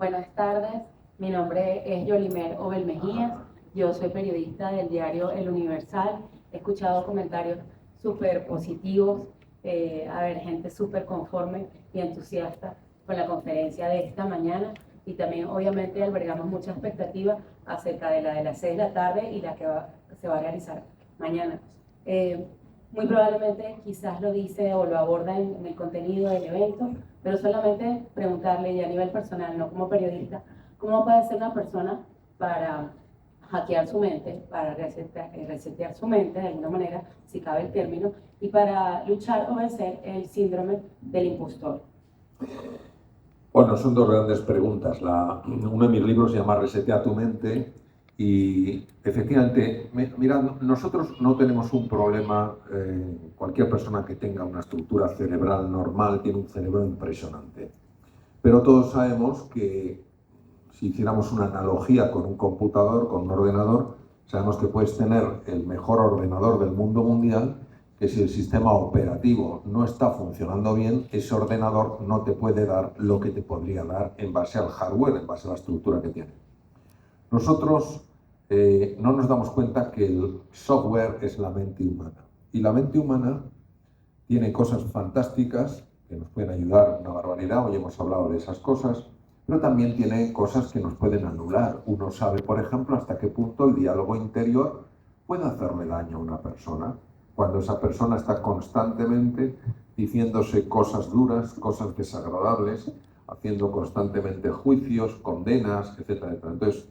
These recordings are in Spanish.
Buenas tardes, mi nombre es Yolimer Obel Mejías, yo soy periodista del diario El Universal. He escuchado comentarios súper positivos, gente súper conforme y entusiasta con la conferencia de esta mañana, y también obviamente albergamos mucha expectativa acerca de la de las 6 de la tarde y la que se va a realizar mañana. Muy probablemente quizás lo dice o lo aborda en el contenido del evento, pero solamente preguntarle, y a nivel personal, no como periodista, cómo puede ser una persona para hackear su mente, para resetear su mente de alguna manera, si cabe el término, y para luchar o vencer el síndrome del impostor. Bueno, son dos grandes preguntas. Uno de mis libros se llama Resetea tu mente y efectivamente, mira, nosotros no tenemos un problema, cualquier persona que tenga una estructura cerebral normal tiene un cerebro impresionante. Pero todos sabemos que si hiciéramos una analogía con un computador, con un ordenador, sabemos que puedes tener el mejor ordenador del mundo mundial, que si el sistema operativo no está funcionando bien, ese ordenador no te puede dar lo que te podría dar en base al hardware, en base a la estructura que tiene. Nosotros no nos damos cuenta que el software es la mente humana. Y la mente humana tiene cosas fantásticas que nos pueden ayudar una barbaridad, hoy hemos hablado de esas cosas, pero también tiene cosas que nos pueden anular. Uno sabe, por ejemplo, hasta qué punto el diálogo interior puede hacerle daño a una persona, cuando esa persona está constantemente diciéndose cosas duras, cosas desagradables, haciendo constantemente juicios, condenas, etcétera, etcétera. Entonces,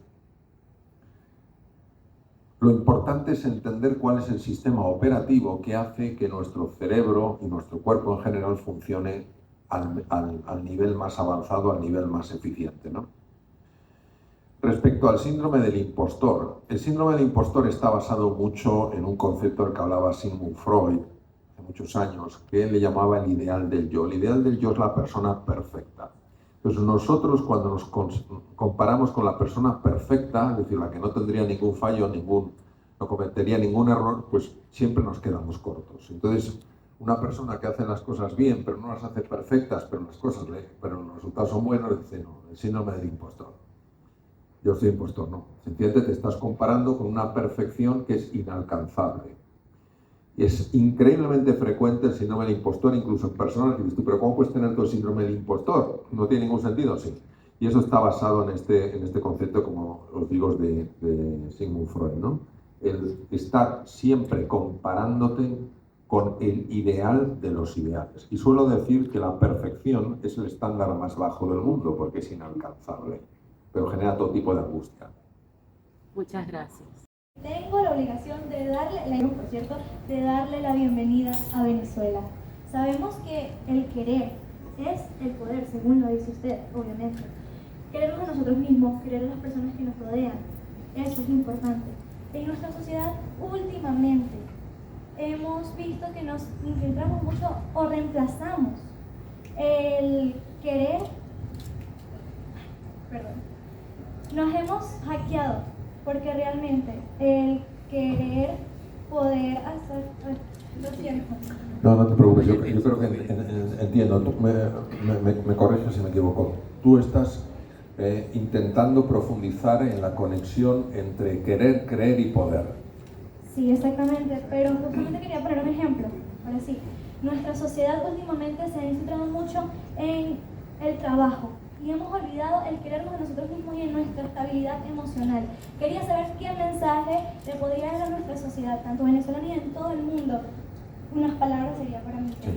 lo importante es entender cuál es el sistema operativo que hace que nuestro cerebro y nuestro cuerpo en general funcione al nivel más avanzado, al nivel más eficiente, ¿no? Respecto al síndrome del impostor, el síndrome del impostor está basado mucho en un concepto del que hablaba Sigmund Freud hace muchos años, que él le llamaba el ideal del yo. El ideal del yo es la persona perfecta. Entonces nosotros cuando nos comparamos con la persona perfecta, es decir, la que no tendría ningún fallo, no cometería ningún error, pues siempre nos quedamos cortos. Entonces, una persona que hace las cosas bien, pero no las hace perfectas, pero los resultados son buenos, dice, no, el síndrome del impostor. Yo soy impostor, no. ¿Se entiende? Te estás comparando con una perfección que es inalcanzable. Y es increíblemente frecuente el síndrome del impostor, incluso en personas que dices tú, pero ¿cómo puedes tener todo el síndrome del impostor? ¿No tiene ningún sentido? Sí. Y eso está basado en este concepto, como os digo, de Sigmund Freud, ¿no? El estar siempre comparándote con el ideal de los ideales. Y suelo decir que la perfección es el estándar más bajo del mundo, porque es inalcanzable, pero genera todo tipo de angustia. Muchas gracias. Tengo la obligación de darle la bienvenida a Venezuela. Sabemos que el querer es el poder, según lo dice usted, obviamente. Querernos a nosotros mismos, querer a las personas que nos rodean, eso es importante. En nuestra sociedad, últimamente, hemos visto que nos infiltramos mucho o reemplazamos el querer, nos hemos hackeado, porque realmente el querer poder hacer, lo siento. No te preocupes, yo creo que entiendo, tú me corriges si me equivoco. Tú estás intentando profundizar en la conexión entre querer, creer y poder. Sí, exactamente, pero justamente quería poner un ejemplo. Ahora sí, nuestra sociedad últimamente se ha centrado mucho en el trabajo y hemos olvidado el querernos a nosotros mismos y en nuestra estabilidad emocional. Quería saber qué mensaje le podría dar a nuestra sociedad, tanto venezolana y en todo el mundo. Unas palabras sería para mí. Sí.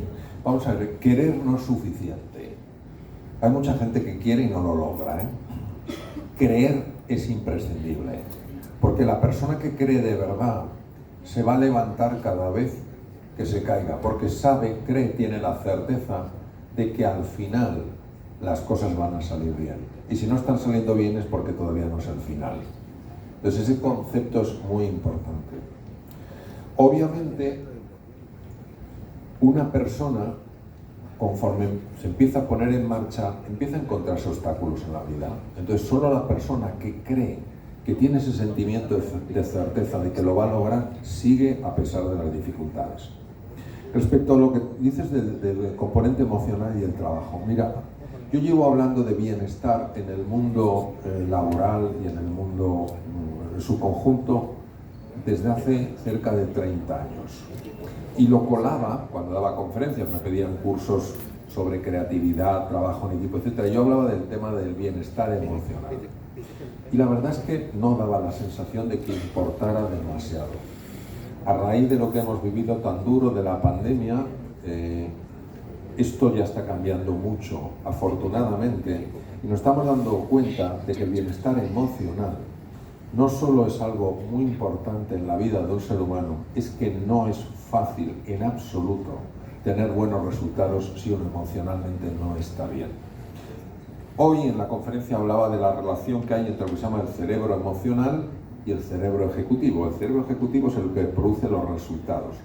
Vamos a ver, querer no es suficiente. Hay mucha gente que quiere y no lo logra, ¿eh? Creer es imprescindible, porque la persona que cree de verdad se va a levantar cada vez que se caiga, porque cree, tiene la certeza de que al final las cosas van a salir bien. Y si no están saliendo bien es porque todavía no es el final. Entonces ese concepto es muy importante. Obviamente, una persona, conforme se empieza a poner en marcha, empieza a encontrarse obstáculos en la vida. Entonces solo la persona que cree, que tiene ese sentimiento de certeza de que lo va a lograr, sigue a pesar de las dificultades. Respecto a lo que dices del componente emocional y el trabajo, mira, Yo llevo hablando de bienestar en el mundo laboral y en el mundo en su conjunto desde hace cerca de 30 años. Y lo colaba cuando daba conferencias, me pedían cursos sobre creatividad, trabajo en equipo, etc. Yo hablaba del tema del bienestar emocional. Y la verdad es que no daba la sensación de que importara demasiado. A raíz de lo que hemos vivido tan duro de la pandemia, esto ya está cambiando mucho, afortunadamente, y nos estamos dando cuenta de que el bienestar emocional no solo es algo muy importante en la vida de un ser humano, es que no es fácil en absoluto tener buenos resultados si uno emocionalmente no está bien. Hoy en la conferencia hablaba de la relación que hay entre lo que se llama el cerebro emocional y el cerebro ejecutivo. El cerebro ejecutivo es el que produce los resultados.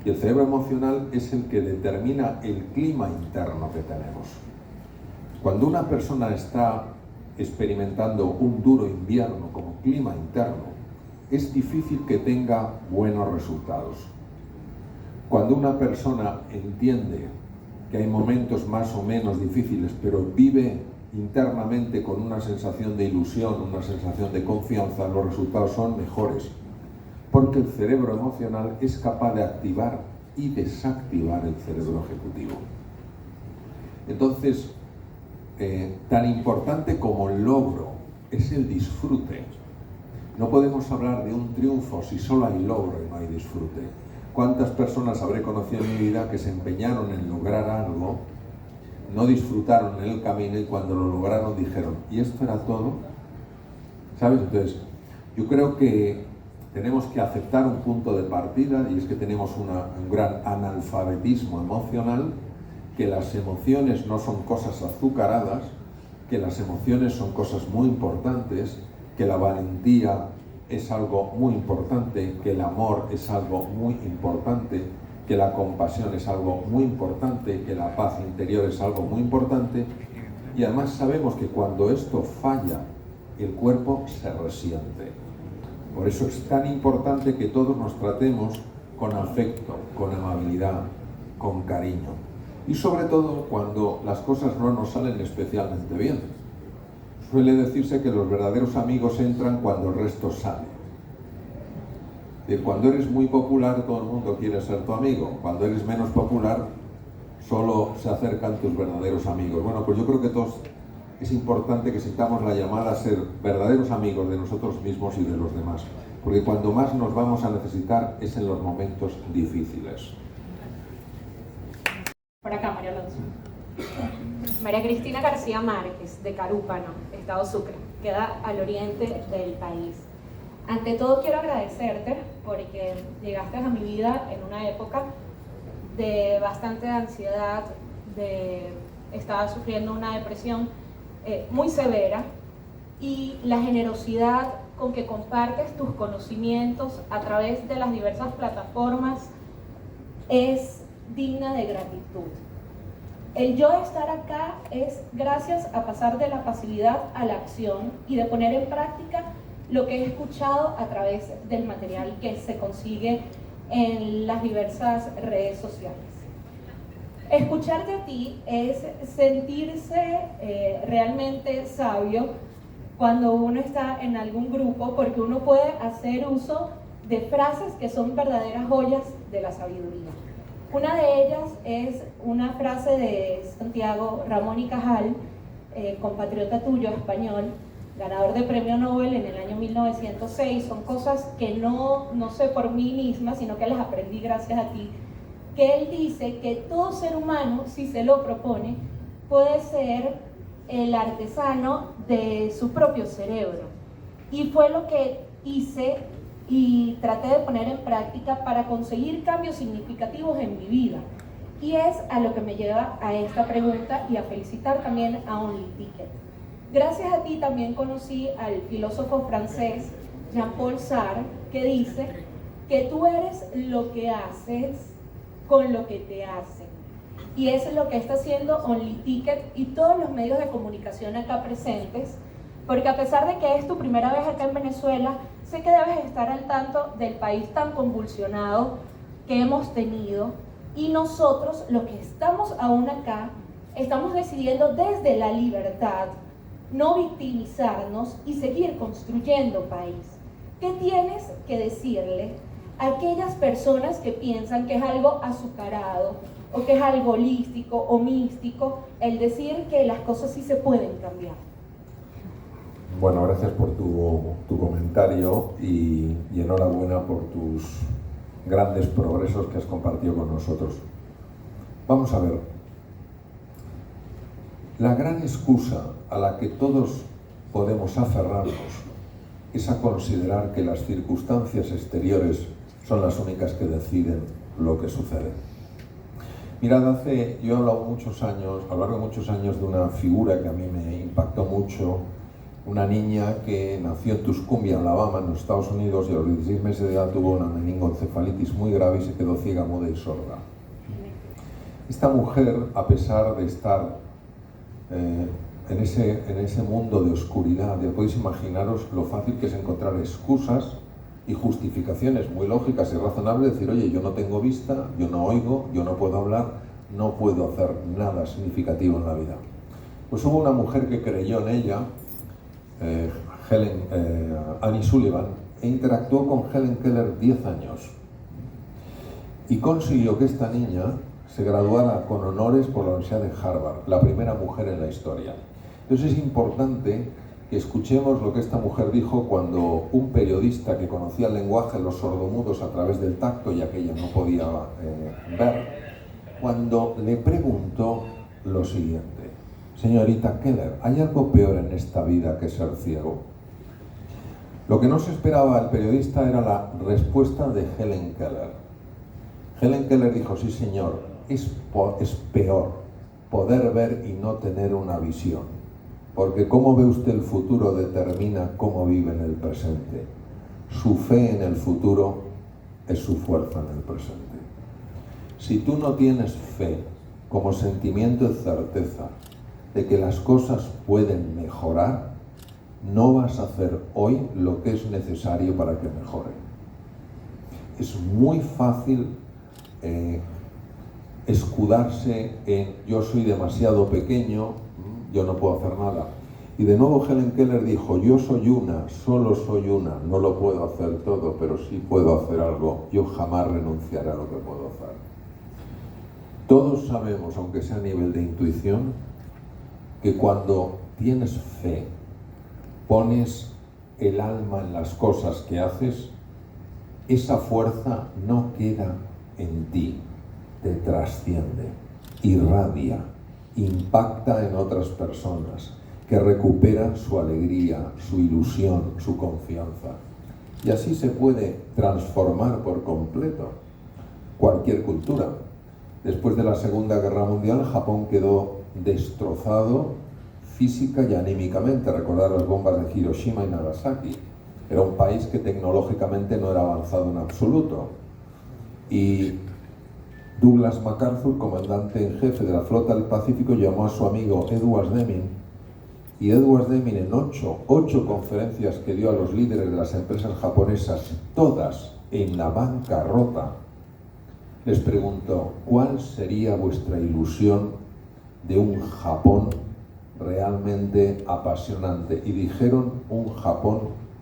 Y el cerebro emocional es el que determina el clima interno que tenemos. Cuando una persona está experimentando un duro invierno como clima interno, es difícil que tenga buenos resultados. Cuando una persona entiende que hay momentos más o menos difíciles, pero vive internamente con una sensación de ilusión, una sensación de confianza, los resultados son mejores. Porque el cerebro emocional es capaz de activar y desactivar el cerebro ejecutivo. Entonces, tan importante como el logro es el disfrute. No podemos hablar de un triunfo si solo hay logro y no hay disfrute. ¿Cuántas personas habré conocido en mi vida que se empeñaron en lograr algo, no disfrutaron en el camino y cuando lo lograron dijeron, ¿y esto era todo? ¿Sabes? Entonces, yo creo que tenemos que aceptar un punto de partida y es que tenemos un gran analfabetismo emocional, que las emociones no son cosas azucaradas, que las emociones son cosas muy importantes, que la valentía es algo muy importante, que el amor es algo muy importante, que la compasión es algo muy importante, que la paz interior es algo muy importante, y además sabemos que cuando esto falla, el cuerpo se resiente. Por eso es tan importante que todos nos tratemos con afecto, con amabilidad, con cariño. Y sobre todo cuando las cosas no nos salen especialmente bien. Suele decirse que los verdaderos amigos entran cuando el resto sale. Cuando eres muy popular, todo el mundo quiere ser tu amigo. Cuando eres menos popular, solo se acercan tus verdaderos amigos. Bueno, pues yo creo que todos es importante que sintamos la llamada a ser verdaderos amigos de nosotros mismos y de los demás. Porque cuando más nos vamos a necesitar es en los momentos difíciles. Por acá, María Alonso. María Cristina García Márquez, de Carúpano, Estado Sucre, queda al oriente del país. Ante todo quiero agradecerte porque llegaste a mi vida en una época de bastante ansiedad, estaba sufriendo una depresión muy severa, y la generosidad con que compartes tus conocimientos a través de las diversas plataformas es digna de gratitud. El yo estar acá es gracias a pasar de la pasividad a la acción y de poner en práctica lo que he escuchado a través del material que se consigue en las diversas redes sociales. Escucharte a ti es sentirse realmente sabio cuando uno está en algún grupo, porque uno puede hacer uso de frases que son verdaderas joyas de la sabiduría. Una de ellas es una frase de Santiago Ramón y Cajal, compatriota tuyo, español, ganador de premio Nobel en el año 1906. Son cosas que no sé por mí misma, sino que las aprendí gracias a ti, que él dice que todo ser humano, si se lo propone, puede ser el artesano de su propio cerebro. Y fue lo que hice y traté de poner en práctica para conseguir cambios significativos en mi vida. Y es a lo que me lleva a esta pregunta y a felicitar también a OnlyTicket. Gracias a ti también conocí al filósofo francés Jean-Paul Sartre, que dice que tú eres lo que haces con lo que te hacen. Y eso es lo que está haciendo OnlyTicket y todos los medios de comunicación acá presentes, porque a pesar de que es tu primera vez acá en Venezuela, sé que debes estar al tanto del país tan convulsionado que hemos tenido, y nosotros, los que estamos aún acá, estamos decidiendo desde la libertad no victimizarnos y seguir construyendo país. ¿Qué tienes que decirle a aquellas personas que piensan que es algo azucarado o que es algo holístico o místico el decir que las cosas sí se pueden cambiar? Bueno, gracias por tu comentario y enhorabuena por tus grandes progresos que has compartido con nosotros. Vamos a ver. La gran excusa a la que todos podemos aferrarnos es a considerar que las circunstancias exteriores son las únicas que deciden lo que sucede. Mirad, yo he hablado a lo largo de muchos años de una figura que a mí me impactó mucho, una niña que nació en Tuscumbia, Alabama, en los Estados Unidos, y a los 16 meses de edad tuvo una meningoencefalitis muy grave y se quedó ciega, muda y sorda. Esta mujer, a pesar de estar en ese mundo de oscuridad, ya podéis imaginaros lo fácil que es encontrar excusas y justificaciones muy lógicas y razonables, decir, oye, yo no tengo vista, yo no oigo, yo no puedo hablar, no puedo hacer nada significativo en la vida. Pues hubo una mujer que creyó en ella, Annie Sullivan, e interactuó con Helen Keller 10 años y consiguió que esta niña se graduara con honores por la Universidad de Harvard, la primera mujer en la historia. Entonces es importante que escuchemos lo que esta mujer dijo cuando un periodista que conocía el lenguaje de los sordomudos a través del tacto, ya que ella no podía ver, cuando le preguntó lo siguiente: señorita Keller, ¿hay algo peor en esta vida que ser ciego? Lo que no se esperaba el periodista era la respuesta de Helen Keller. Helen Keller dijo, sí señor, es peor poder ver y no tener una visión, porque cómo ve usted el futuro determina cómo vive en el presente. Su fe en el futuro es su fuerza en el presente. Si tú no tienes fe como sentimiento de certeza de que las cosas pueden mejorar, no vas a hacer hoy lo que es necesario para que mejoren. Es muy fácil escudarse en yo soy demasiado pequeño, yo no puedo hacer nada. Y de nuevo Helen Keller dijo, yo soy una, solo soy una, no lo puedo hacer todo, pero sí puedo hacer algo, yo jamás renunciaré a lo que puedo hacer. Todos sabemos, aunque sea a nivel de intuición, que cuando tienes fe, pones el alma en las cosas que haces, esa fuerza no queda en ti, te trasciende, irradia, impacta en otras personas, que recuperan su alegría, su ilusión, su confianza. Y así se puede transformar por completo cualquier cultura. Después de la Segunda Guerra Mundial, Japón quedó destrozado física y anímicamente. Recordar las bombas de Hiroshima y Nagasaki. Era un país que tecnológicamente no era avanzado en absoluto. Y Douglas MacArthur, comandante en jefe de la Flota del Pacífico, llamó a su amigo Edward Deming, y Edward Deming en ocho conferencias que dio a los líderes de las empresas japonesas, todas en la bancarrota, les preguntó, ¿cuál sería vuestra ilusión de un Japón realmente apasionante? Y dijeron, un Japón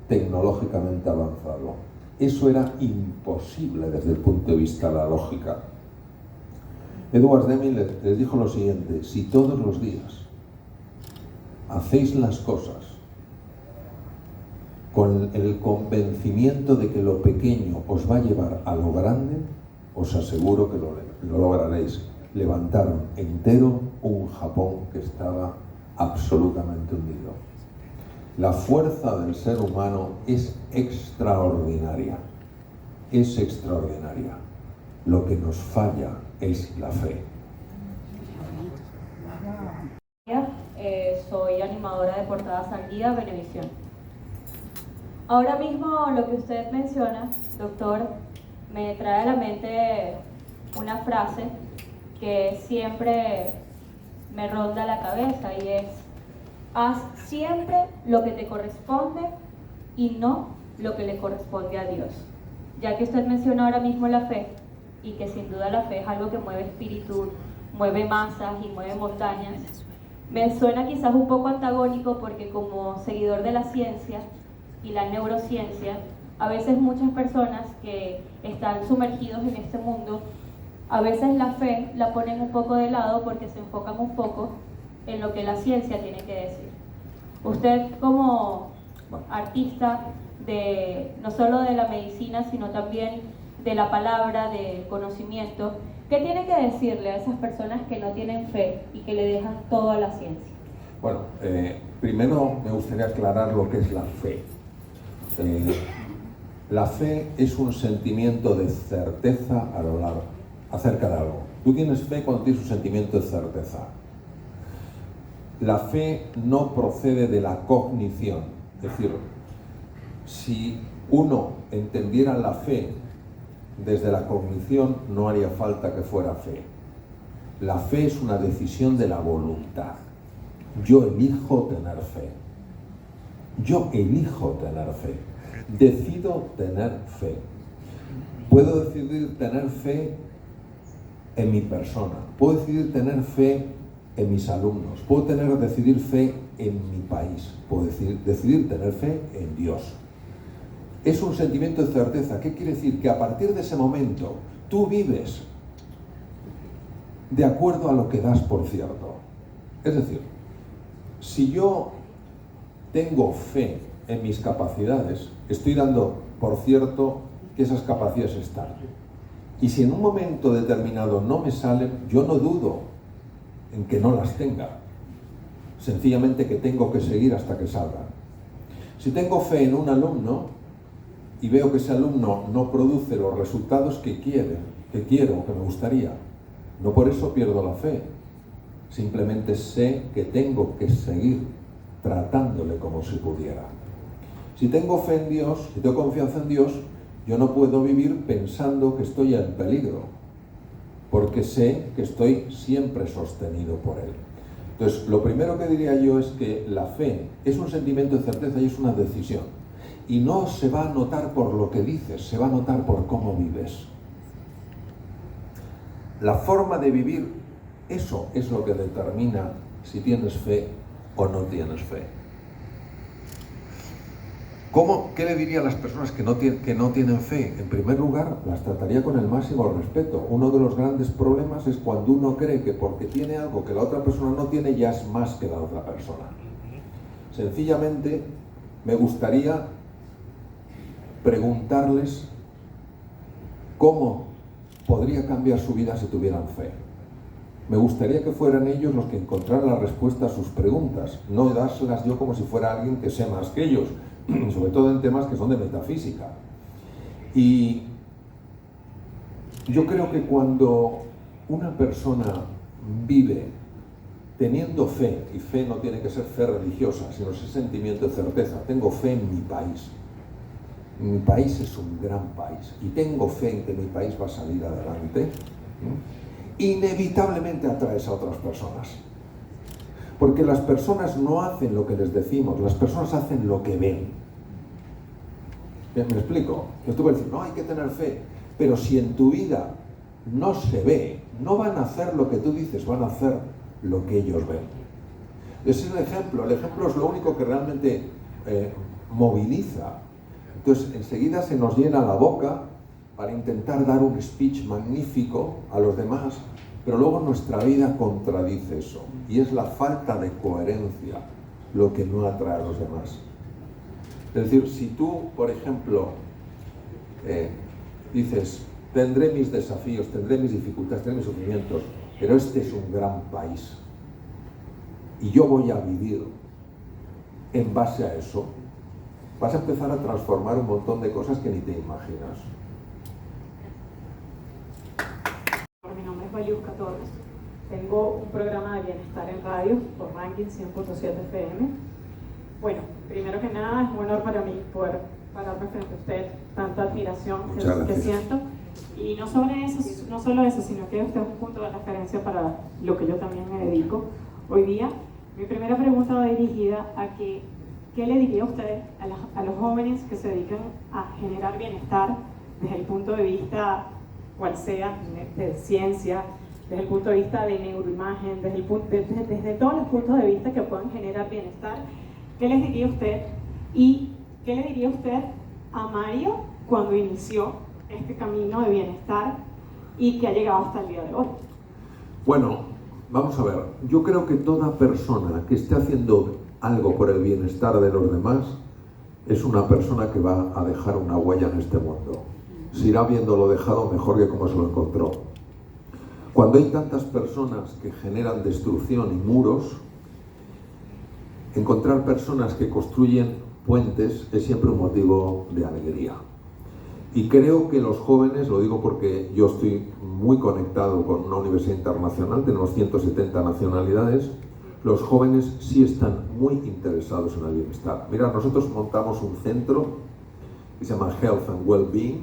tecnológicamente avanzado. Eso era imposible desde el punto de vista de la lógica. Edward Deming les dijo lo siguiente, si todos los días hacéis las cosas con el convencimiento de que lo pequeño os va a llevar a lo grande, os aseguro que lo lograréis. Levantaron entero un Japón que estaba absolutamente hundido. La fuerza del ser humano es extraordinaria, es extraordinaria. Lo que nos falla es la fe. Soy animadora de Portadas al Día, Venevisión. Ahora mismo lo que usted menciona, doctor, me trae a la mente una frase que siempre me ronda la cabeza y es: haz siempre lo que te corresponde y no lo que le corresponde a Dios. Ya que usted menciona ahora mismo la fe, y que sin duda la fe es algo que mueve espíritu, mueve masas y mueve montañas. Me suena quizás un poco antagónico porque como seguidor de la ciencia y la neurociencia, a veces muchas personas que están sumergidos en este mundo, a veces la fe la ponen un poco de lado porque se enfocan un poco en lo que la ciencia tiene que decir. Usted como artista no solo de la medicina, sino también de la palabra, del conocimiento, ¿qué tiene que decirle a esas personas que no tienen fe y que le dejan todo a la ciencia? Bueno, primero me gustaría aclarar lo que es la fe. La fe es un sentimiento de certeza acerca de algo. Tú tienes fe cuando tienes un sentimiento de certeza. La fe no procede de la cognición. Es decir, si uno entendiera la fe desde la cognición, no haría falta que fuera fe. La fe es una decisión de la voluntad. Yo elijo tener fe. Yo elijo tener fe. Decido tener fe. Puedo decidir tener fe en mi persona. Puedo decidir tener fe en mis alumnos. Puedo decidir fe en mi país. Puedo decidir tener fe en Dios. Es un sentimiento de certeza. ¿Qué quiere decir? Que a partir de ese momento tú vives de acuerdo a lo que das por cierto. Es decir, si yo tengo fe en mis capacidades, estoy dando por cierto que esas capacidades están. Y si en un momento determinado no me salen, yo no dudo en que no las tenga. Sencillamente que tengo que seguir hasta que salgan. Si tengo fe en un alumno y veo que ese alumno no produce los resultados que quiero, que me gustaría, no por eso pierdo la fe. Simplemente sé que tengo que seguir tratándole como si pudiera. Si tengo fe en Dios, si tengo confianza en Dios, yo no puedo vivir pensando que estoy en peligro, porque sé que estoy siempre sostenido por Él. Entonces, lo primero que diría yo es que la fe es un sentimiento de certeza y es una decisión. Y no se va a notar por lo que dices, se va a notar por cómo vives. La forma de vivir, eso es lo que determina si tienes fe o no tienes fe. ¿Qué le diría a las personas que no tienen fe? En primer lugar, las trataría con el máximo respeto. Uno de los grandes problemas es cuando uno cree que porque tiene algo que la otra persona no tiene, ya es más que la otra persona. Sencillamente, me gustaría preguntarles cómo podría cambiar su vida si tuvieran fe. Me gustaría que fueran ellos los que encontraran la respuesta a sus preguntas, no dárselas yo como si fuera alguien que sé más que ellos, sobre todo en temas que son de metafísica. Y yo creo que cuando una persona vive teniendo fe, y fe no tiene que ser fe religiosa, sino ese sentimiento de certeza, tengo fe en mi país. Mi país es un gran país y tengo fe en que mi país va a salir adelante, inevitablemente atraes a otras personas. Porque las personas no hacen lo que les decimos, las personas hacen lo que ven. ¿Me explico? Yo te voy a decir, no, hay que tener fe, pero si en tu vida no se ve, no van a hacer lo que tú dices, van a hacer lo que ellos ven. Ese es el ejemplo es lo único que realmente moviliza. Entonces, enseguida se nos llena la boca para intentar dar un speech magnífico a los demás, pero luego nuestra vida contradice eso. Y es la falta de coherencia lo que no atrae a los demás. Es decir, si tú, por ejemplo, dices, tendré mis desafíos, tendré mis dificultades, tendré mis sufrimientos, pero este es un gran país y yo voy a vivir en base a eso, vas a empezar a transformar un montón de cosas que ni te imaginas. Mi nombre es Mayusca Torres. Tengo un programa de bienestar en radio por Ranking 100.7 FM. Bueno, primero que nada es un honor para mí poder pararme frente a usted, tanta admiración que siento. Y no solo eso, sino que usted es un punto de referencia para lo que yo también me dedico hoy día. Mi primera pregunta va dirigida a que ¿qué le diría usted a los jóvenes que se dedican a generar bienestar desde el punto de vista, cual sea, de ciencia, desde el punto de vista de neuroimagen, desde todos los puntos de vista que puedan generar bienestar. ¿Qué les diría usted? ¿Y qué le diría usted a Mario cuando inició este camino de bienestar y que ha llegado hasta el día de hoy? Bueno, vamos a ver. Yo creo que toda persona que esté haciendo algo por el bienestar de los demás es una persona que va a dejar una huella en este mundo. Se irá viéndolo dejado mejor que como se lo encontró. Cuando hay tantas personas que generan destrucción y muros, encontrar personas que construyen puentes es siempre un motivo de alegría. Y creo que los jóvenes, lo digo porque yo estoy muy conectado con una universidad internacional, tenemos 170 nacionalidades, los jóvenes sí están muy interesados en el bienestar. Mira, nosotros montamos un centro que se llama Health and Wellbeing,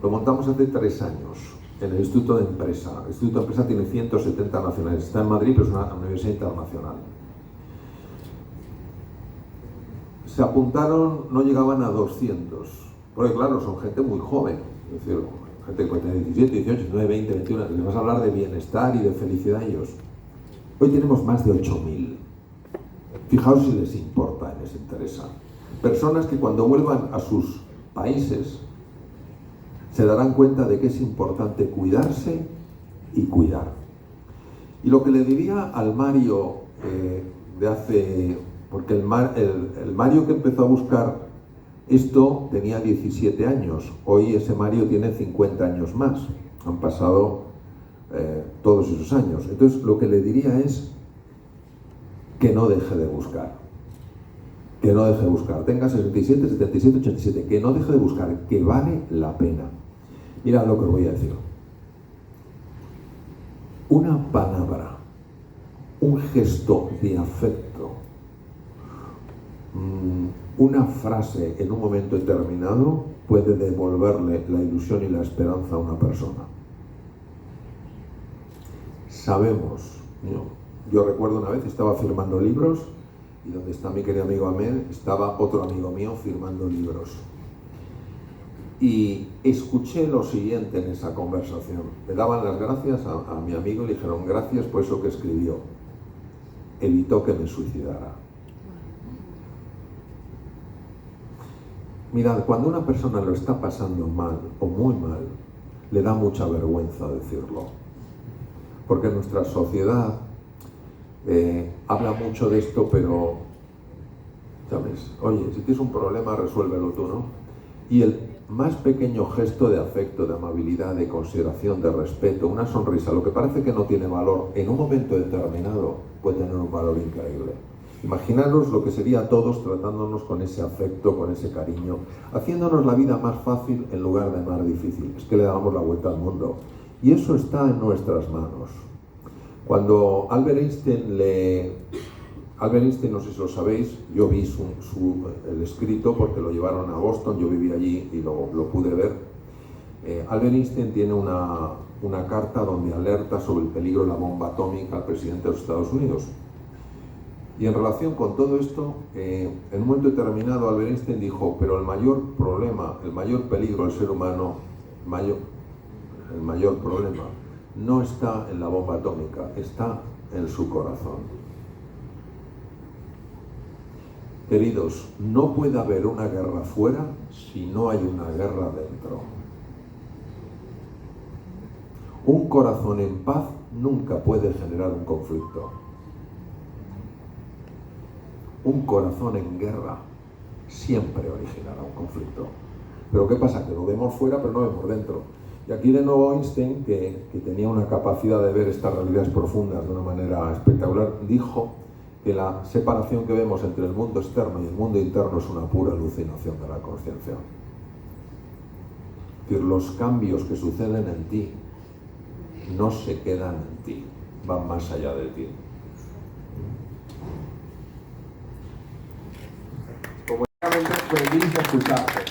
lo montamos hace 3 años en el Instituto de Empresa. El Instituto de Empresa tiene 170 nacionalidades, está en Madrid, pero es una universidad internacional. Se apuntaron, no llegaban a 200, porque claro, son gente muy joven, es decir, gente que tiene 17, 18, 19, 20, 21, les vas a hablar de bienestar y de felicidad a ellos. Hoy tenemos más de 8.000. Fijaos si les importa y les interesa. Personas que cuando vuelvan a sus países se darán cuenta de que es importante cuidarse y cuidar. Y lo que le diría al Mario de hace... Porque el Mario que empezó a buscar esto tenía 17 años. Hoy ese Mario tiene 50 años más. Han pasado todos esos años. Entonces lo que le diría es que no deje de buscar. Que no deje de buscar. Tenga 67, 77, 87. Que no deje de buscar. Que vale la pena. Mira lo que os voy a decir. Una palabra, un gesto de afecto, una frase en un momento determinado puede devolverle la ilusión y la esperanza a una persona. Sabemos, yo recuerdo una vez estaba firmando libros y donde está mi querido amigo Ahmed estaba otro amigo mío firmando libros. Y escuché lo siguiente en esa conversación. Le daban las gracias a mi amigo y le dijeron gracias por eso que escribió. Evitó que me suicidara. Mirad, cuando una persona lo está pasando mal o muy mal, le da mucha vergüenza decirlo. Porque nuestra sociedad habla mucho de esto, pero, ¿sabes? Oye, si tienes un problema, resuélvelo tú, ¿no? Y el más pequeño gesto de afecto, de amabilidad, de consideración, de respeto, una sonrisa, lo que parece que no tiene valor, en un momento determinado puede tener un valor increíble. Imaginaros lo que sería a todos tratándonos con ese afecto, con ese cariño, haciéndonos la vida más fácil en lugar de más difícil. Es que le damos la vuelta al mundo. Y eso está en nuestras manos. Cuando Albert Einstein, no sé si lo sabéis, yo vi el escrito porque lo llevaron a Boston, yo viví allí y lo pude ver. Albert Einstein tiene una carta donde alerta sobre el peligro de la bomba atómica al presidente de los Estados Unidos. Y en relación con todo esto, en un momento determinado Albert Einstein dijo, pero el mayor problema, el mayor peligro del ser humano, el mayor problema, no está en la bomba atómica, está en su corazón. Queridos, no puede haber una guerra fuera si no hay una guerra dentro. Un corazón en paz nunca puede generar un conflicto. Un corazón en guerra siempre originará un conflicto. Pero ¿qué pasa? Que lo vemos fuera pero no lo vemos dentro. Y aquí de nuevo Einstein, que tenía una capacidad de ver estas realidades profundas de una manera espectacular, dijo que la separación que vemos entre el mundo externo y el mundo interno es una pura alucinación de la conciencia. Es decir, los cambios que suceden en ti no se quedan en ti, van más allá de ti. Como feliz de escucharte.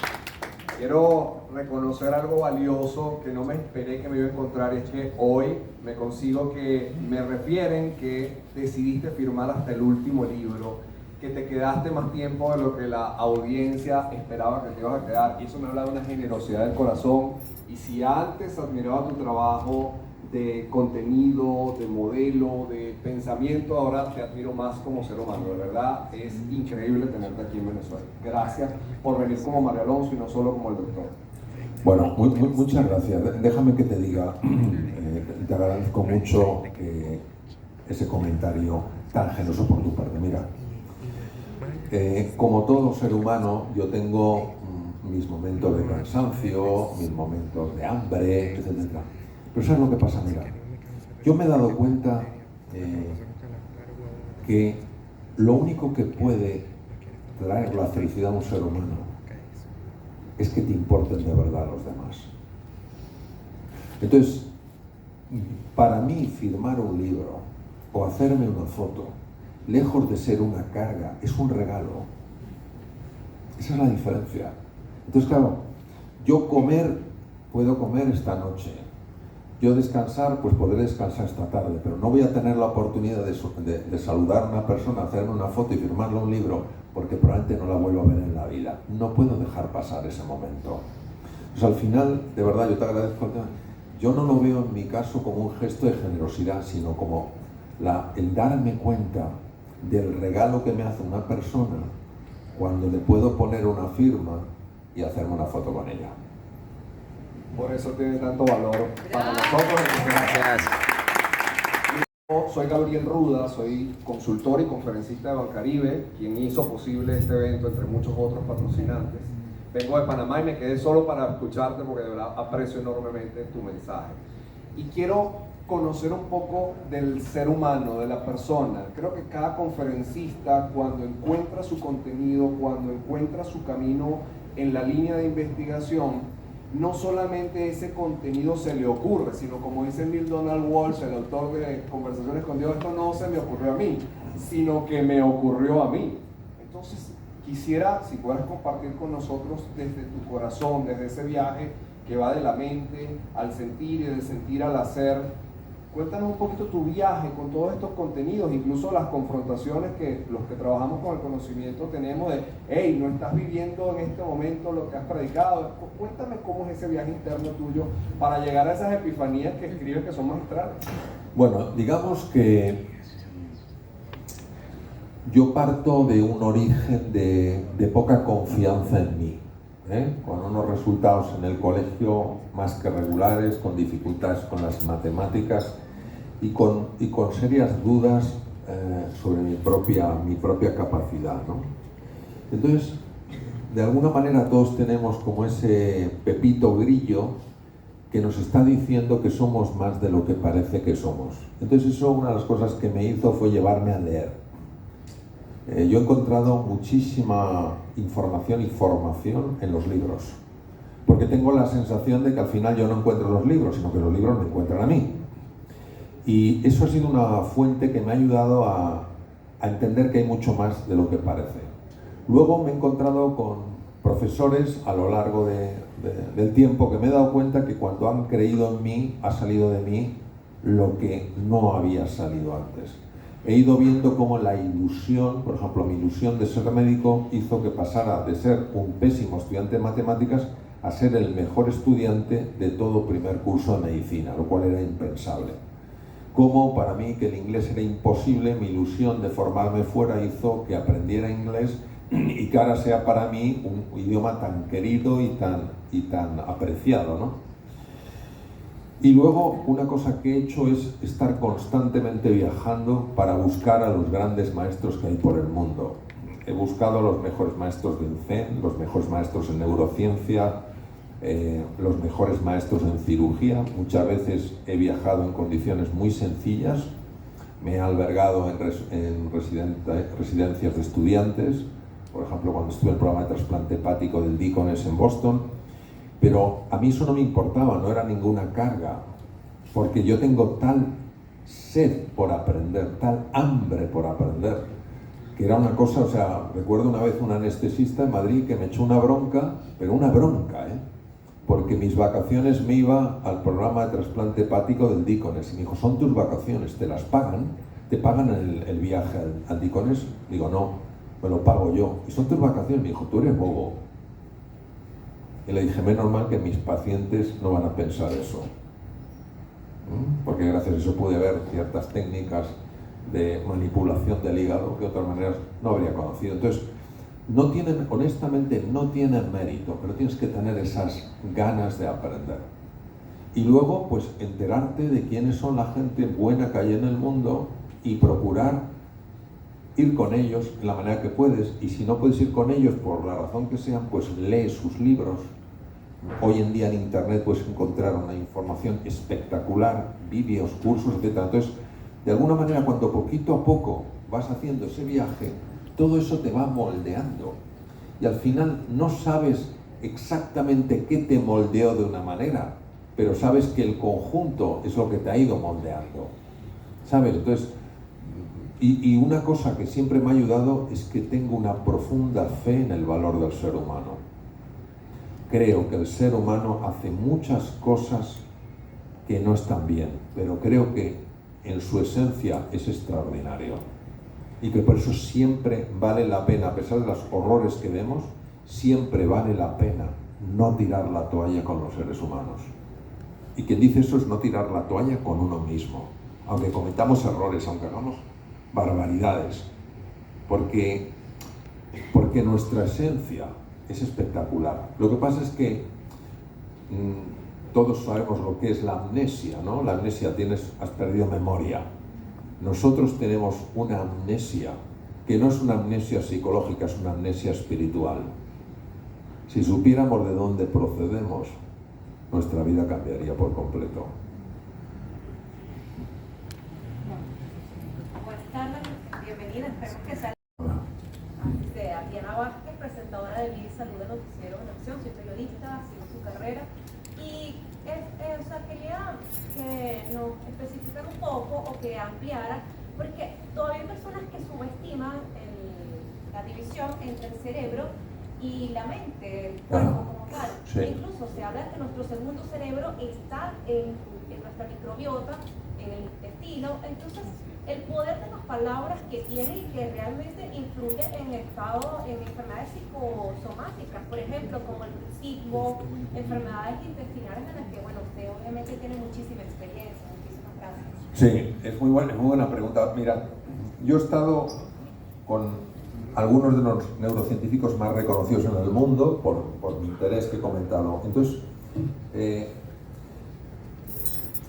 Quiero reconocer algo valioso que no me esperé que me iba a encontrar, es que hoy me consigo que me refieren que decidiste firmar hasta el último libro, que te quedaste más tiempo de lo que la audiencia esperaba que te ibas a quedar, y eso me habla de una generosidad del corazón. Y si antes admiraba tu trabajo, de contenido, de modelo, de pensamiento. Ahora te admiro más como ser humano, de verdad es increíble tenerte aquí en Venezuela. Gracias por venir como María Alonso y no solo como el doctor. Bueno, muchas gracias. Déjame que te diga, te agradezco mucho ese comentario tan generoso por tu parte. Mira, como todo ser humano, yo tengo mis momentos de cansancio, mis momentos de hambre, etc. Pero ¿sabes lo que pasa? Mira, yo me he dado cuenta que lo único que puede traer la felicidad a un ser humano es que te importen de verdad los demás. Entonces, para mí firmar un libro o hacerme una foto, lejos de ser una carga, es un regalo. Esa es la diferencia. Entonces, claro, yo puedo comer esta noche. Yo descansar, pues podré descansar esta tarde, pero no voy a tener la oportunidad de saludar a una persona, hacerme una foto y firmarle un libro, porque probablemente no la vuelvo a ver en la vida. No puedo dejar pasar ese momento. Pues al final, de verdad, yo te agradezco. Yo no lo veo en mi caso como un gesto de generosidad, sino como el darme cuenta del regalo que me hace una persona cuando le puedo poner una firma y hacerme una foto con ella. Por eso tiene tanto valor para nosotros. Gracias. Soy Gabriel Ruda, soy consultor y conferencista de Bancaribe, quien hizo posible este evento entre muchos otros patrocinantes. Vengo de Panamá y me quedé solo para escucharte porque de verdad aprecio enormemente tu mensaje. Y quiero conocer un poco del ser humano, de la persona. Creo que cada conferencista, cuando encuentra su contenido, cuando encuentra su camino en la línea de investigación, no solamente ese contenido se le ocurre, sino como dice Neil Donald Walsh, el autor de Conversaciones con Dios, esto no se me ocurrió a mí, sino que me ocurrió a mí. Entonces, quisiera, si puedas compartir con nosotros desde tu corazón, desde ese viaje que va de la mente al sentir y del sentir al hacer. Cuéntanos un poquito tu viaje con todos estos contenidos, incluso las confrontaciones que los que trabajamos con el conocimiento tenemos de, hey, no estás viviendo en este momento lo que has predicado. Cuéntame cómo es ese viaje interno tuyo para llegar a esas epifanías que escribes que son magistrales. Bueno, digamos que yo parto de un origen de poca confianza en mí, con unos resultados en el colegio más que regulares, con dificultades con las matemáticas y con serias dudas sobre mi propia capacidad, ¿no? Entonces, de alguna manera todos tenemos como ese pepito grillo que nos está diciendo que somos más de lo que parece que somos. Entonces eso, una de las cosas que me hizo fue llevarme a leer. Yo he encontrado muchísima información y formación en los libros, porque tengo la sensación de que al final yo no encuentro los libros, sino que los libros me encuentran a mí. Y eso ha sido una fuente que me ha ayudado a entender que hay mucho más de lo que parece. Luego me he encontrado con profesores a lo largo del tiempo que me he dado cuenta que cuando han creído en mí, ha salido de mí lo que no había salido antes. He ido viendo cómo la ilusión, por ejemplo, mi ilusión de ser médico hizo que pasara de ser un pésimo estudiante de matemáticas a ser el mejor estudiante de todo primer curso de medicina, lo cual era impensable. Como para mí, que el inglés era imposible, mi ilusión de formarme fuera hizo que aprendiera inglés y que ahora sea para mí un idioma tan querido y tan apreciado, ¿no? Y luego una cosa que he hecho es estar constantemente viajando para buscar a los grandes maestros que hay por el mundo. He buscado a los mejores maestros del Zen, los mejores maestros en neurociencia, los mejores maestros en cirugía. Muchas veces he viajado en condiciones muy sencillas, me he albergado en residencias de estudiantes, por ejemplo cuando estuve en el programa de trasplante hepático del Deaconess en Boston, pero a mí eso no me importaba, no era ninguna carga, porque yo tengo tal sed por aprender, tal hambre por aprender, que era una cosa, o sea, recuerdo una vez un anestesista en Madrid que me echó una bronca, pero una bronca, porque mis vacaciones me iba al programa de trasplante hepático del Deaconess, y me dijo, son tus vacaciones, ¿te las pagan? ¿Te pagan el viaje al Deaconess? Digo, no, me lo pago yo. ¿Y son tus vacaciones? Me dijo, tú eres bobo. Y le dije, menos mal que mis pacientes no van a pensar eso. porque gracias a eso pude ver ciertas técnicas de manipulación del hígado que de otras maneras no habría conocido. Entonces, honestamente no tienen mérito, pero tienes que tener esas ganas de aprender. Y luego, pues, enterarte de quiénes son la gente buena que hay en el mundo y procurar ir con ellos de la manera que puedes. Y si no puedes ir con ellos por la razón que sean, pues lee sus libros. Hoy en día en internet puedes encontrar una información espectacular, vídeos, cursos, etc. Entonces, de alguna manera, cuando poquito a poco vas haciendo ese viaje, todo eso te va moldeando. Y al final no sabes exactamente qué te moldeó de una manera, pero sabes que el conjunto es lo que te ha ido moldeando. ¿Sabes? Entonces, y una cosa que siempre me ha ayudado es que tengo una profunda fe en el valor del ser humano. Creo que el ser humano hace muchas cosas que no están bien, pero creo que en su esencia es extraordinario. Y que por eso siempre vale la pena, a pesar de los horrores que vemos, siempre vale la pena no tirar la toalla con los seres humanos. Y quien dice eso es no tirar la toalla con uno mismo, aunque cometamos errores, aunque hagamos barbaridades, porque nuestra esencia es espectacular. Lo que pasa es que todos sabemos lo que es la amnesia, ¿no? La amnesia, has perdido memoria. Nosotros tenemos una amnesia, que no es una amnesia psicológica, es una amnesia espiritual. Si supiéramos de dónde procedemos, nuestra vida cambiaría por completo. Buenas tardes, bienvenida, esperemos que sea Diana Vázquez, presentadora de Vida y Salud de Noticiero Acción, soy periodista, sigo su carrera y quería que nos especificara un poco o que ampliara, porque todavía hay personas que subestiman la división entre el cerebro y la mente, el cuerpo como tal. Sí. Incluso se habla que nuestro segundo cerebro está en nuestra microbiota, en el intestino. Entonces, el poder de las palabras que tiene y que realmente influye en enfermedades psicosomáticas, por ejemplo, como el bruxismo, enfermedades intestinales en las que, bueno, usted obviamente tiene muchísima experiencia. Muchísimas gracias. Sí, es muy buena pregunta. Mira, yo he estado con algunos de los neurocientíficos más reconocidos en el mundo por mi interés que he comentado. Entonces,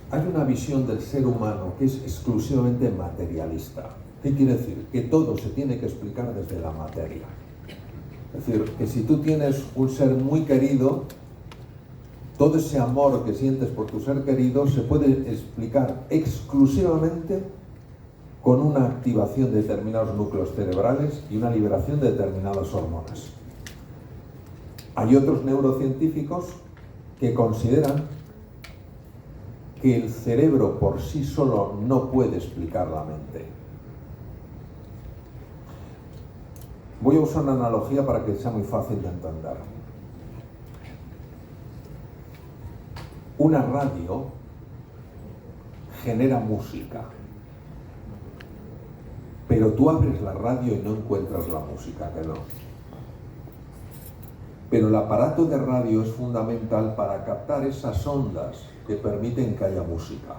hay una visión del ser humano que es exclusivamente materialista. ¿Qué quiere decir? Que todo se tiene que explicar desde la materia. Es decir, que si tú tienes un ser muy querido, todo ese amor que sientes por tu ser querido se puede explicar exclusivamente con una activación de determinados núcleos cerebrales y una liberación de determinadas hormonas. Hay otros neurocientíficos que consideran que el cerebro por sí solo no puede explicar la mente. Voy a usar una analogía para que sea muy fácil de entender. Una radio genera música, pero tú abres la radio y no encuentras la música, ¿que no? Pero el aparato de radio es fundamental para captar esas ondas que permiten que haya música.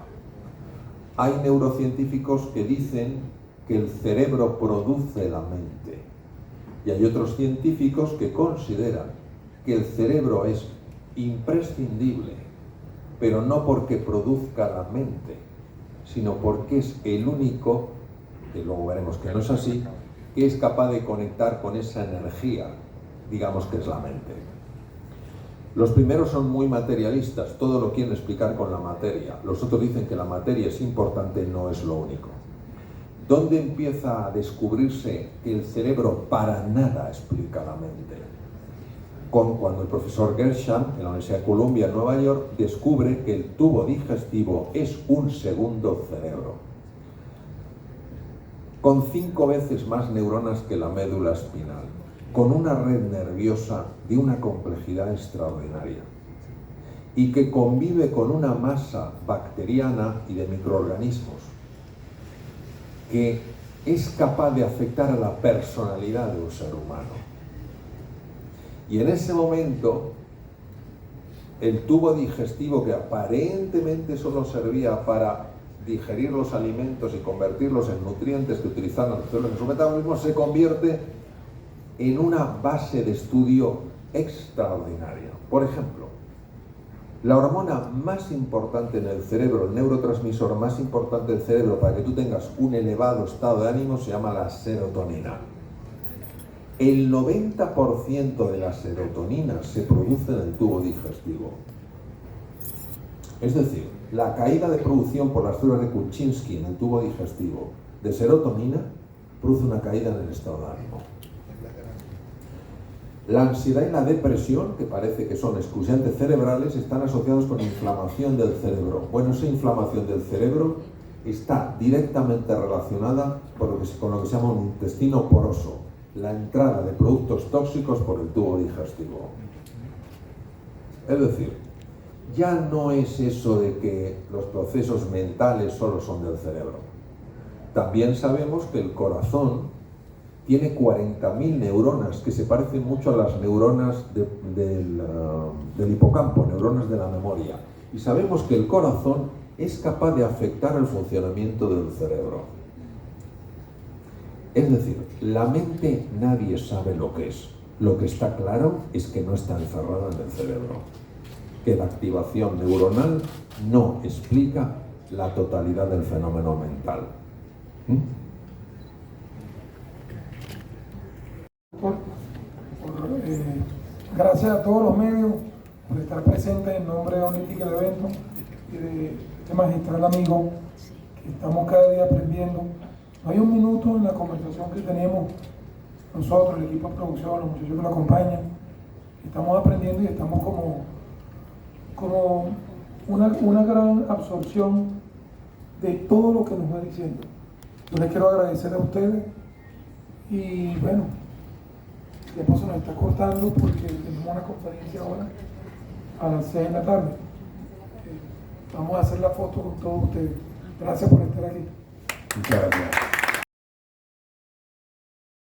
Hay neurocientíficos que dicen que el cerebro produce la mente. Y hay otros científicos que consideran que el cerebro es imprescindible, pero no porque produzca la mente, sino porque es el único, que luego veremos que no es así, que es capaz de conectar con esa energía, digamos que es la mente. Los primeros son muy materialistas, todo lo quieren explicar con la materia. Los otros dicen que la materia es importante, no es lo único. ¿Dónde empieza a descubrirse que el cerebro para nada explica la mente? Cuando el profesor Gershon, en la Universidad de Columbia, en Nueva York, descubre que el tubo digestivo es un segundo cerebro, con 5 veces más neuronas que la médula espinal, con una red nerviosa de una complejidad extraordinaria y que convive con una masa bacteriana y de microorganismos que es capaz de afectar a la personalidad de un ser humano. Y en ese momento el tubo digestivo que aparentemente solo servía para digerir los alimentos y convertirlos en nutrientes que utilizaban las células en su metabolismo, se convierte en una base de estudio extraordinaria. Por ejemplo, la hormona más importante en el cerebro, el neurotransmisor más importante del cerebro para que tú tengas un elevado estado de ánimo se llama la serotonina. El 90% de la serotonina se produce en el tubo digestivo. Es decir, la caída de producción por las células de Kuczynski en el tubo digestivo de serotonina produce una caída en el estado de ánimo. La ansiedad y la depresión, que parece que son exclusivamente cerebrales, están asociados con inflamación del cerebro. Bueno, esa inflamación del cerebro está directamente relacionada con lo que se llama un intestino poroso, la entrada de productos tóxicos por el tubo digestivo. Es decir, ya no es eso de que los procesos mentales solo son del cerebro. También sabemos que el corazón tiene 40.000 neuronas que se parecen mucho a las neuronas del hipocampo, neuronas de la memoria. Y sabemos que el corazón es capaz de afectar el funcionamiento del cerebro. Es decir, la mente nadie sabe lo que es. Lo que está claro es que no está encerrada en el cerebro. Que la activación neuronal no explica la totalidad del fenómeno mental. Gracias a todos los medios por estar presentes en nombre de Holística del evento y de este magistral amigo que estamos cada día aprendiendo. No hay un minuto en la conversación que tenemos nosotros, el equipo de producción, los muchachos que lo acompañan. Estamos aprendiendo y estamos como una gran absorción de todo lo que nos va diciendo. Yo les quiero agradecer a ustedes y bueno, el tiempo se nos está cortando porque tenemos una conferencia ahora a las 6 de la tarde. Vamos a hacer la foto con todos ustedes. Gracias por estar aquí. Muchas gracias.